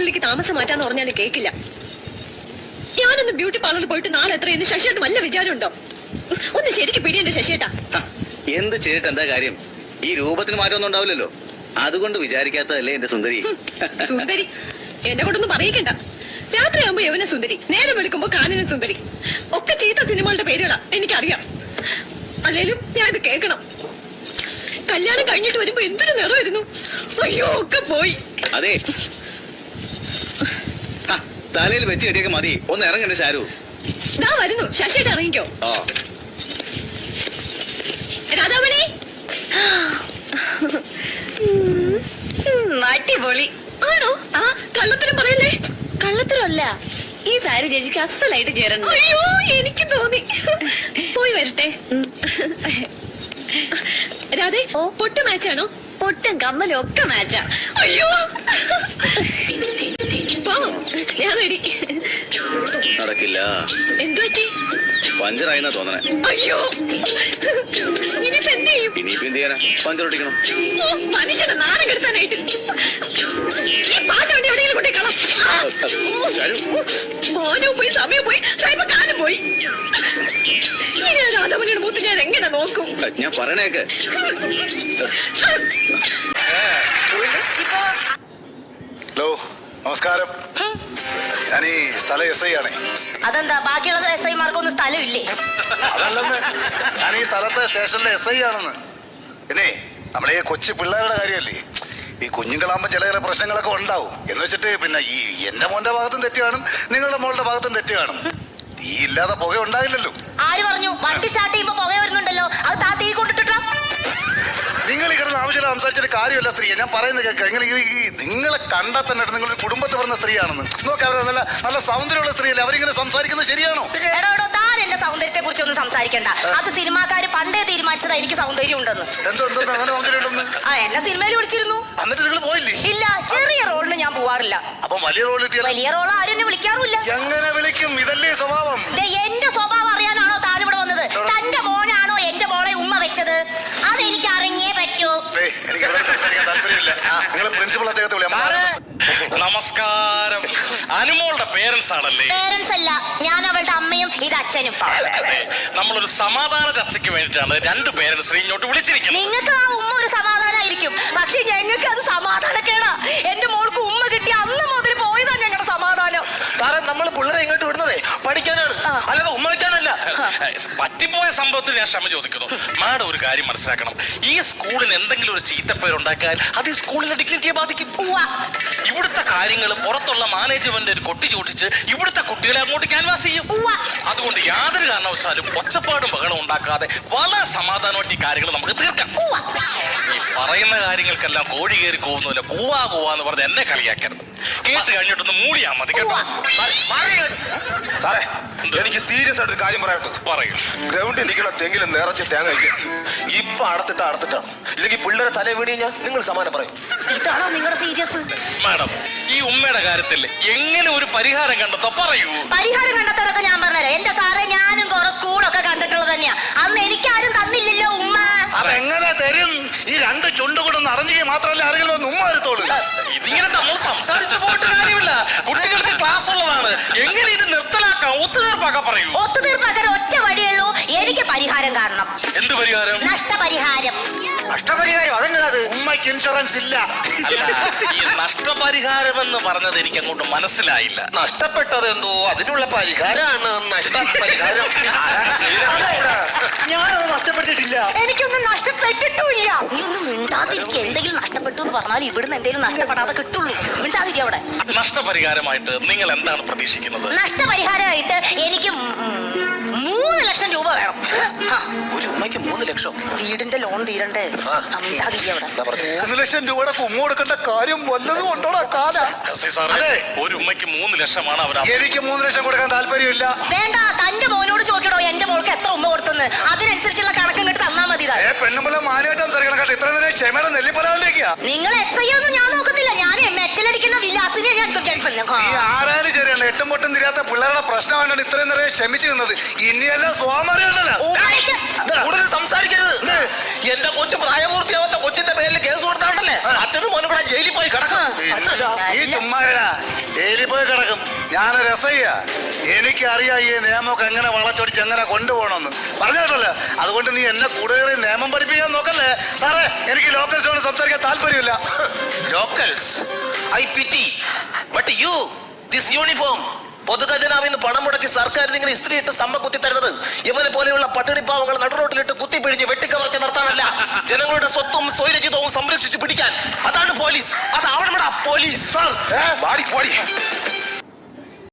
പാർലറിലേക്ക് താമസം മാറ്റാന്ന് പറഞ്ഞാൽ കേൾക്കില്ല. ഞാനൊന്ന് ബ്യൂട്ടി പാർലറിൽ പോയിട്ട് നാളെ എത്രയെന്ന് ശശിയേട്ടൻ വല്ല വിചാരമുണ്ടോ? ഒന്ന് ശരിക്കും പിടിയെന്റെ ശശിയേട്ടാ. എന്ത് ചെയ്തിട്ട് എന്താ കാര്യം? ഈ രൂപത്തിന് മാറ്റമൊന്നും ഉണ്ടാവില്ലല്ലോ. അതുകൊണ്ട് വിചാരിക്കാത്തതല്ലേ എന്റെ സുന്ദരി. സുന്ദരി എന്നെ കൊണ്ടൊന്നും പറയിക്കണ്ട. രാത്രിയാകുമ്പോ യവന സുന്ദരി, നേരം വെളുക്കുമ്പോ കാനന സുന്ദരി, ഒക്കെ ചീത്ത സിനിമകളുടെ പേരുകളാ എനിക്കറിയാം. അല്ലേലും ഞാൻ ഇത് കേൾക്കണം. കല്യാണം കഴിഞ്ഞിട്ട് വരുമ്പോ എന്തൊരു നിറമായിരുന്നു. അയ്യോ ഒക്കെ പോയി. അതെ, തലയിൽ വെച്ച് കെട്ടിയൊക്കെ മതി. ഒന്ന് ഇറങ്ങണ്ടേ ഷാരു? ദാ വരുന്നു. ശശിയേട്ട ഇറങ്ങിക്കോ. രാധാമണി അടിപൊളി ആണോ? ആ കള്ളത്തരം പറയല്ലേ. കള്ളത്തരമല്ല, ഈ സാരി ചേച്ചിക്ക് അസലായിട്ട് ചേരണം. അയ്യോ എനിക്ക് തോന്നി. പോയി വരട്ടെ. രാധേ, പൊട്ട് മാച്ചാണോ? പൊട്ടും കമ്മലും ഒക്കെ മാച്ചാ. അയ്യോ ഞാൻ റെഡി. നടക്കില്ല. എന്തു പറ്റി? പഞ്ചറായിന്നാ തോന്നണേ. അയ്യോ ഇനിയിപ്പോ എന്ത് ചെയ്യും? ഇനിയിപ്പോ എന്ത് ചെയ്യാനാ? പഞ്ചറൊട്ടിക്കണം. മനുഷ്യനെ നാണം കെടുത്താനായിട്ട് ഈ പാട്ട് വേണ്ടി എവിടെയെങ്കിലും കൊണ്ടേ കളാം. മോനും പോയി, സമയം പോയി, ഇപ്പൊ കാലം പോയി. ഇനി രാധാമണിയുടെ മൂത്ത് ഞാൻ എങ്ങനെ നോക്കും? ഞാൻ പറയണേക്ക്. ഹലോ, നമസ്കാരം. ഞാൻ ഈ സ്ഥലം എസ് ഐ ആണേ. അതെന്താ ബാക്കിയുള്ള എസ് ഐമാർക്കൊന്നും സ്ഥലമില്ലേ? അതല്ലെന്ന്, ഞാൻ ഈ സ്ഥലത്തെ സ്റ്റേഷനിലെ എസ് ഐ ആണെന്ന്. പിന്നെ നമ്മളെ ഈ കൊച്ചു പിള്ളേരുടെ കാര്യമല്ലേ, ഈ കുഞ്ഞുങ്ങളാകുമ്പോൾ ചില പ്രശ്നങ്ങളൊക്കെ ഉണ്ടാവും. എന്ന് വെച്ചിട്ട് പിന്നെ ഈ എന്റെ മോന്റെ ഭാഗത്തും തെറ്റ് കാണും, നിങ്ങളുടെ മോളുടെ ഭാഗത്തും തെറ്റ് കാണും. തീ ഇല്ലാതെ പുക ഉണ്ടായില്ലല്ലോ. ആര് പറഞ്ഞു? വണ്ടി സ്റ്റാർട്ട് ചെയ്യുമ്പോ പുക വരുന്നുണ്ടല്ലോ, അത് താ തീ കൊണ്ടിട്ടാ. നിങ്ങൾ ഈ കിടന്ന് ആവശ്യമില്ല സംസാരിച്ചിട്ട് കാര്യമല്ല സ്ത്രീയെ. ഞാൻ പറയുന്നത് കേൾക്കുക. നിങ്ങളെ കണ്ടാൽ തന്നെ നിങ്ങളൊരു കുടുംബത്തിൽ പറഞ്ഞ സ്ത്രീയാണെന്ന് നോക്കാം. അവർ നല്ല നല്ല സൗന്ദര്യമുള്ള സ്ത്രീയല്ലേ, അവരിങ്ങനെ സംസാരിക്കുന്നത് ശരിയാണോ? എടോ, താൻ എന്റെ സൗന്ദര്യത്തെ കുറിച്ചൊന്നും സംസാരിക്കണ്ട. അത് സിനിമാക്കാര് പണ്ടേ തീരുമാനിച്ചതാ എനിക്ക് സൗന്ദര്യം ഉണ്ടെന്ന്. എന്നെ സിനിമയിൽ വിളിച്ചിരുന്നു. എന്നിട്ട് നിങ്ങൾ പോയില്ലേ? ഇല്ല, ചെറിയ റോളിന് ഞാൻ പോവാറില്ല. അപ്പൊ വലിയ റോൾ കിട്ടിയ വലിയ റോൾ ആരും എന്നെ വിളിക്കാറില്ല. എങ്ങനെ വിളിക്കും? ഇതല്ലേ സ്വഭാവം. എന്റെ സ്വഭാവം അറിയാനാണോ താൻ ഇവിടെ വന്നത്? തന്റെ മോനാണോ എന്റെ മോളെ ഉമ്മ വെച്ചത്? അതെനിക്ക് അറിഞ്ഞേ പറ്റൂ. എനിക്ക് താല്പര്യമില്ല. നിങ്ങൾ പ്രിൻസിപ്പൾ അദ്ദേഹത്തെ വിളിയാ. നമസ്കാരം. അനുമോളുടെ പേരൻസ് ആണല്ലേ? പേരൻസ് അല്ല, ഞാൻ അവളുടെ അമ്മയും ഇത് അച്ഛനും. നമ്മളൊരു സമാധാന ചർച്ചയ്ക്ക് വേണ്ടിയിട്ടാണ് രണ്ട് പേരൻസിനെ ഇങ്ങോട്ട് വിളിച്ചിരിക്കുന്നത്. നിങ്ങൾക്ക് ആ ഉമ്മ ഒരു സമാധാനമായിരിക്കും, പക്ഷെ ഞങ്ങൾക്ക് അത് സമാധാനക്കേടാ. എന്റെ മോൾക്ക് ഉമ്മ കിട്ടിയ അന്ന് മുതൽ പോയതാ ഞങ്ങളുടെ സമാധാനം. സാറേ, നമ്മൾ പിള്ളേരെ ഇങ്ങോട്ട് വിടുന്നതേ പഠിക്കാനാണ്, അല്ലാതെ ഉമ്മ വെക്കാനല്ല. പറ്റിപ്പോയ സംഭവത്തിൽ ഞാൻ ക്ഷമ ചോദിക്കുന്നു. മാഡം ഒരു കാര്യം മനസ്സിലാക്കണം. ഈ സ്കൂളിന് എന്തെങ്കിലും ഒരു ചീത്തപ്പേരുണ്ടാക്കാൻ അത് ഈ സ്കൂളിന്റെ ഡിഗ്നിറ്റിയെ ബാധിക്കും. ഇവിടുത്തെ കാര്യങ്ങൾ പുറത്തുള്ള മാനേജ്മെന്റ് ഒരു കൊട്ടി ചോദിച്ച് ഇവിടുത്തെ കുട്ടികളെ അങ്ങോട്ട് ക്യാൻവാസ് ചെയ്യും. അതുകൊണ്ട് യാതൊരു കാരണവശാലും ഒച്ചപ്പാടും ബഹളം ഉണ്ടാക്കാതെ വളരെ സമാധാനമായിട്ട് ഈ കാര്യങ്ങൾ നമുക്ക് തീർക്കാം. ഈ പറയുന്ന കാര്യങ്ങൾക്കെല്ലാം കോഴി കയറി പോകുന്നില്ല, കൂവാ കൂവാന്ന് പറഞ്ഞ് എന്നെ കളിയാക്കരുത്. കേട്ട് കഴിഞ്ഞിട്ടൊന്ന് മൂളിയാ മതി കേട്ടോ. സാറേ, എനിക്ക് സീരിയസ് ആയിട്ട് ഒരു കാര്യം പറയട്ടെ. പറയൂ. ഗ്രൗണ്ടിൽ ഇരിക്കണ തെങ്ങിലും നിറച്ച് തേങ്ങ കഴിക്കും. ഇപ്പൊ അടത്തിട്ടാണ്, ഇല്ലെങ്കിൽ പിള്ളേരെ തലേ വീണ് കഴിഞ്ഞാൽ നിങ്ങൾ സമാനം പറയും. ഇതാണോ നിങ്ങളുടെ സീരിയസ്? മാഡം, ഈ ഉമ്മയുടെ കാര്യത്തിൽ എങ്ങനെ ഒരു പരിഹാരം കണ്ടെത്തോ പറയൂ. പരിഹാരം കണ്ടെത്താനൊക്കെ ഞാൻ പറഞ്ഞുതരാം. എന്റെ സാറേ, ഞാനും കുറെ സ്കൂളൊക്കെ കണ്ടിട്ടുള്ളത് തന്നെയാ. അന്ന് എനിക്കാരും തന്നില്ലല്ലോ ഉമ്മ. അതെങ്ങനെ തരും? ഈ രണ്ട് ചുണ്ടുകൂടൊന്ന് അറിഞ്ഞെങ്കിൽ മാത്രമല്ല ആരെങ്കിലും ഒന്ന് ഉമ്മ വരുത്തോളൂ. ഇതിങ്ങനെ നമ്മൾ സംസാരിച്ചു പോയിട്ട് കാര്യമില്ല. കുട്ടികൾക്ക് ക്ലാസ് ഉള്ളതാണ്. എങ്ങനെ ഇത് നിർത്തലാക്കാം, ഒത്തുതീർപ്പാക്കാൻ പറയൂ. ഒത്തുതീർപ്പാക്കാൻ ഒറ്റ വഴിയുള്ളൂ. എനിക്ക് പരിഹാരം കാണണം. എന്ത് പരിഹാരം? നഷ്ടപരിഹാരം. നഷ്ടപരിഹാരം അതെന്നത്? ഉമ്മയ്ക്ക് ഇൻഷുറൻസ് ഇല്ല. അല്ല, ഈ നഷ്ടപരിഹാരം എന്ന് പറഞ്ഞത് എനിക്ക് അങ്ങോട്ട് മനസ്സിലായില്ല. നഷ്ടപ്പെട്ടത് എന്തോ അതിനുള്ള പരിഹാരമാണ് നഷ്ടപരിഹാരം. ഞാനത് നഷ്ടപ്പെട്ടിട്ടില്ല. എനിക്കൊന്നും നഷ്ടപ്പെട്ടിട്ടില്ല. നീ ഒന്നും മിണ്ടാതിരിക്കുക. എന്തെങ്കിലും നഷ്ടപ്പെട്ടു എന്ന് പറഞ്ഞാൽ ഇവിടുന്ന് എന്തെങ്കിലും നഷ്ടപ്പെടാതെ കിട്ടുള്ളൂ. മിണ്ടാതിരിക്കുക അവിടെ. നഷ്ടപരിഹാരമായിട്ട് നിങ്ങൾ എന്താണ് പ്രതീക്ഷിക്കുന്നത്? നഷ്ടപരിഹാരമായിട്ട് എനിക്ക് 3 ലക്ഷം രൂപ വേണം. ഒരു ഉമ്മയ്ക്ക് 3 ലക്ഷം? വീടിന്റെ ലോൺ തീരണ്ടേ? മിണ്ടാതിരിക്കുക അവിടെ. 3 ലക്ഷം രൂപയുടെ കുമ്മ കൊടുക്കേണ്ട കാര്യം വല്ലതും ഉണ്ടോടാ കാല? ഒരു ഉമ്മയ്ക്ക് 3 ലക്ഷമാണ് അവർ. എനിക്ക് 3 ലക്ഷം കൊടുക്കാൻ താല്പര്യമില്ല. വേണ്ട, തന്റെ മോനോട് ചോദിക്കണോ എന്റെ മോൾക്ക് എത്ര ഉമ്മ കൊടുത്തെന്ന് അതിനനുസരിച്ചുള്ള കണക്കും കിട്ടി തന്നാ മതി താൻ. പെണ്ണുമ്പളെ മാനായിട്ട് സംസാരിക്കണം കേട്ടോ. ഇത്ര നേരം ക്ഷമയുടെ നെല്ലിപ്പലാണ്ടിരിക്കുക. നിങ്ങൾ SI ഒന്നും ഞാൻ നോക്കത്തില്ല. ഞാൻ മെറ്റലടിക്കുന്ന വിലാസിനെ ഞാൻ ഈ ആരായാലും ശരിയല്ല, എട്ടും പൊട്ടും തിരിയാത്ത പിള്ളേരുടെ പ്രശ്നമായിട്ടാണ് ഇത്രയും നേരം ക്ഷമിച്ചു നിന്നത്. ഇനിയെല്ലാം സ്വാമറിയണ്ടല്ലോ. കൂടുതൽ സംസാരിക്കരുത്. എന്റെ കൊച്ചു പ്രായപൂർത്തിയാവാത്ത കൊച്ചിന്റെ പേരിൽ കേസ് കൊടുത്താണ്ടല്ലേ അച്ഛനും മോനും കൂടെ ജയിലിൽ പോയി കിടക്കും. ഈ ചുമ്മാരാ ജയിലിൽ പോയി കിടക്കും. ഞാനൊരു എസ്ഐയാ, എനിക്കറിയാം ഈ നിയമമൊക്കെ എങ്ങനെ വളച്ചൊടിച്ച് എങ്ങനെ കൊണ്ടുപോകണമെന്ന് പറഞ്ഞിട്ടല്ലോ. അതുകൊണ്ട് നീ എന്നെ കൂടുതൽ നിയമം പഠിപ്പിക്കാൻ നോക്കല്ലേ സാറേ. എനിക്ക് ലോക്കൽസോട് സംസാരിക്കാൻ താല്പര്യമില്ല. Locals I pity but you this uniform പൊതുഖജനാവിന്ന് പണം മുടക്കി സർക്കാർ ഇങ്ങനെ ഇസ്ത്രി ഇട്ട് സ്തംഭം കുത്തി തരുന്നത് ഇവരെ പോലെയുള്ള പട്ടിണിപ്പാവങ്ങൾ നടുറോട്ടിലിട്ട് കുത്തിപ്പിഴിഞ്ഞ് വെട്ടിക്കവർച്ച നടത്താനല്ല, ജനങ്ങളുടെ സ്വത്തും സ്വൈരചിതവും സംരക്ഷിച്ച് പിടിക്കാൻ. അതാണ് പോലീസ്. അതാവണം പോലീസ്.